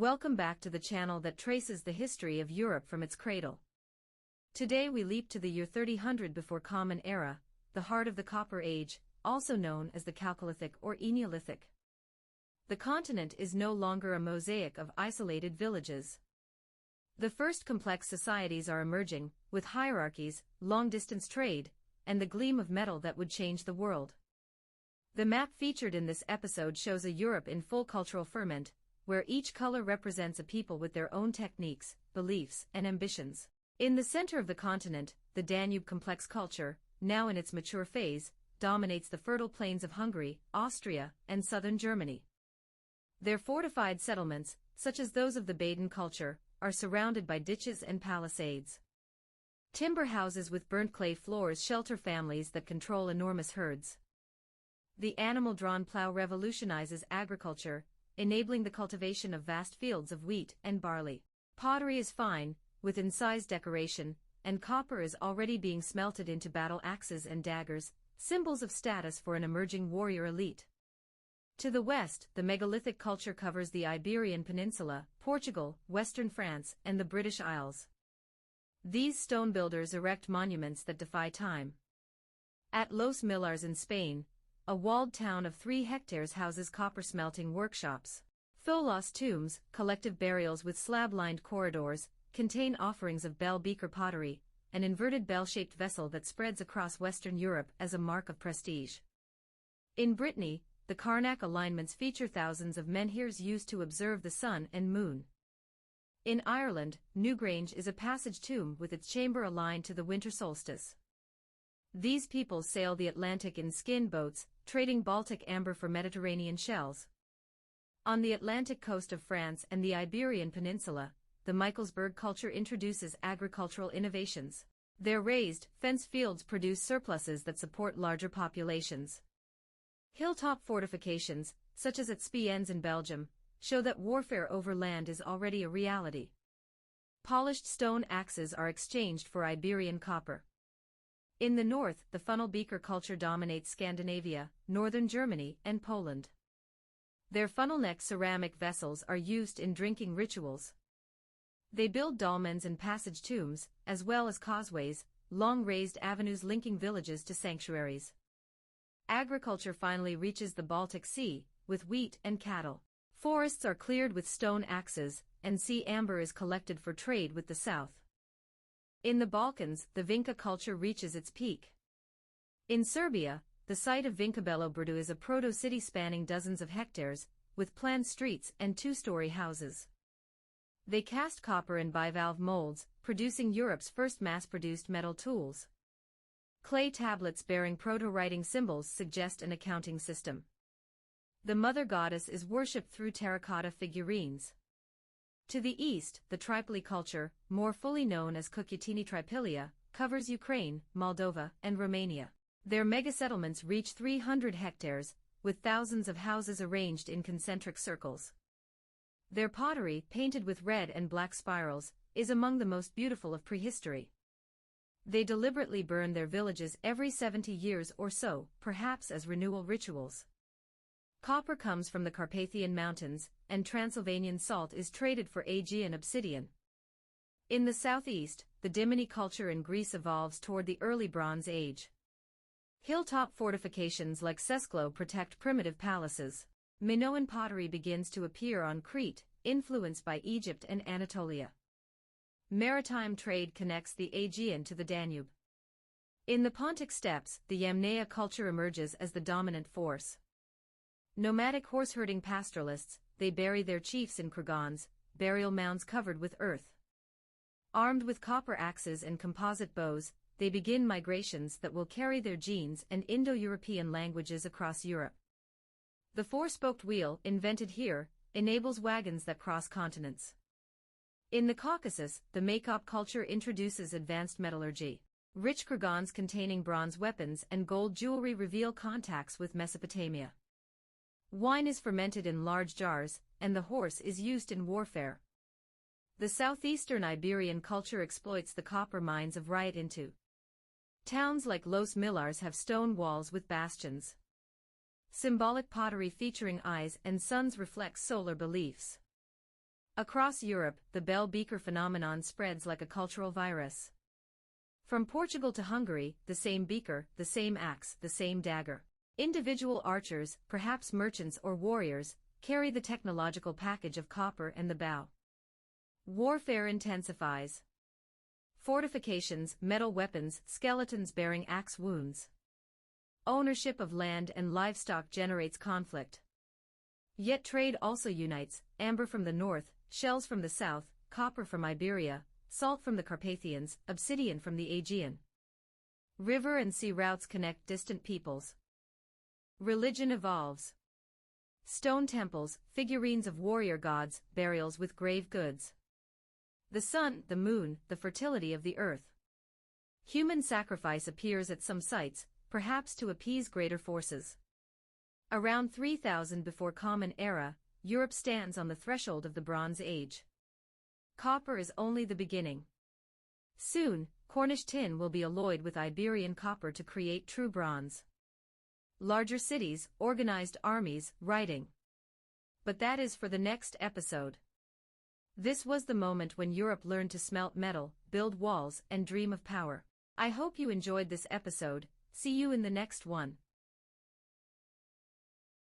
Welcome back to the channel that traces the history of Europe from its cradle. Today we leap to the year 3000 before Common Era, the heart of the Copper Age, also known as the Chalcolithic or Eneolithic. The continent is no longer a mosaic of isolated villages. The first complex societies are emerging, with hierarchies, long-distance trade, and the gleam of metal that would change the world. The map featured in this episode shows a Europe in full cultural ferment, where each color represents a people with their own techniques, beliefs, and ambitions. In the center of the continent, the Danube complex culture, now in its mature phase, dominates the fertile plains of Hungary, Austria, and southern Germany. Their fortified settlements, such as those of the Baden culture, are surrounded by ditches and palisades. Timber houses with burnt clay floors shelter families that control enormous herds. The animal-drawn plow revolutionizes agriculture, enabling the cultivation of vast fields of wheat and barley. Pottery is fine, with incised decoration, and copper is already being smelted into battle axes and daggers, symbols of status for an emerging warrior elite. To the west, the megalithic culture covers the Iberian Peninsula, Portugal, western France, and the British Isles. These stone builders erect monuments that defy time. At Los Millars in Spain, a walled town of 3 hectares houses copper-smelting workshops. Tholos tombs, collective burials with slab-lined corridors, contain offerings of bell beaker pottery, an inverted bell-shaped vessel that spreads across Western Europe as a mark of prestige. In Brittany, the Carnac alignments feature thousands of menhirs used to observe the sun and moon. In Ireland, Newgrange is a passage tomb with its chamber aligned to the winter solstice. These peoples sail the Atlantic in skin boats, trading Baltic amber for Mediterranean shells. On the Atlantic coast of France and the Iberian Peninsula, the Michelsberg culture introduces agricultural innovations. Their raised, fenced fields produce surpluses that support larger populations. Hilltop fortifications, such as at Spiennes in Belgium, show that warfare over land is already a reality. Polished stone axes are exchanged for Iberian copper. In the north, the funnel beaker culture dominates Scandinavia, northern Germany, and Poland. Their funnel-neck ceramic vessels are used in drinking rituals. They build dolmens and passage tombs, as well as causeways, long raised avenues linking villages to sanctuaries. Agriculture finally reaches the Baltic Sea, with wheat and cattle. Forests are cleared with stone axes, and sea amber is collected for trade with the south. In the Balkans, the Vinca culture reaches its peak. In Serbia, the site of Vinkabelo Brdu is a proto-city spanning dozens of hectares, with planned streets and 2-story houses. They cast copper in bivalve molds, producing Europe's first mass-produced metal tools. Clay tablets bearing proto-writing symbols suggest an accounting system. The mother goddess is worshipped through terracotta figurines. To the east, the Tripoli culture, more fully known as Cucutini Tripilia, covers Ukraine, Moldova, and Romania. Their mega-settlements reach 300 hectares, with thousands of houses arranged in concentric circles. Their pottery, painted with red and black spirals, is among the most beautiful of prehistory. They deliberately burn their villages every 70 years or so, perhaps as renewal rituals. Copper comes from the Carpathian Mountains, and Transylvanian salt is traded for Aegean obsidian. In the southeast, the Dimini culture in Greece evolves toward the early Bronze Age. Hilltop fortifications like Sesklo protect primitive palaces. Minoan pottery begins to appear on Crete, influenced by Egypt and Anatolia. Maritime trade connects the Aegean to the Danube. In the Pontic steppes, the Yamnaya culture emerges as the dominant force. Nomadic horse-herding pastoralists, they bury their chiefs in kurgans, burial mounds covered with earth. Armed with copper axes and composite bows, they begin migrations that will carry their genes and Indo-European languages across Europe. The 4-spoked wheel, invented here, enables wagons that cross continents. In the Caucasus, the Maykop culture introduces advanced metallurgy. Rich kurgans containing bronze weapons and gold jewelry reveal contacts with Mesopotamia. Wine is fermented in large jars, and the horse is used in warfare. The southeastern Iberian culture exploits the copper mines of Raiatintu. Towns like Los Millars have stone walls with bastions. Symbolic pottery featuring eyes and suns reflects solar beliefs. Across Europe, the bell beaker phenomenon spreads like a cultural virus. From Portugal to Hungary, the same beaker, the same axe, the same dagger. Individual archers, perhaps merchants or warriors, carry the technological package of copper and the bow. Warfare intensifies. Fortifications, metal weapons, skeletons bearing axe wounds. Ownership of land and livestock generates conflict. Yet trade also unites, amber from the north, shells from the south, copper from Iberia, salt from the Carpathians, obsidian from the Aegean. River and sea routes connect distant peoples. Religion evolves. Stone temples, figurines of warrior gods, burials with grave goods. The sun, the moon, the fertility of the earth. Human sacrifice appears at some sites, perhaps to appease greater forces. Around 3000 before Common Era, Europe stands on the threshold of the Bronze Age. Copper is only the beginning. Soon, Cornish tin will be alloyed with Iberian copper to create true bronze. Larger cities, organized armies, writing. But that is for the next episode. This was the moment when Europe learned to smelt metal, build walls, and dream of power. I hope you enjoyed this episode. See you in the next one.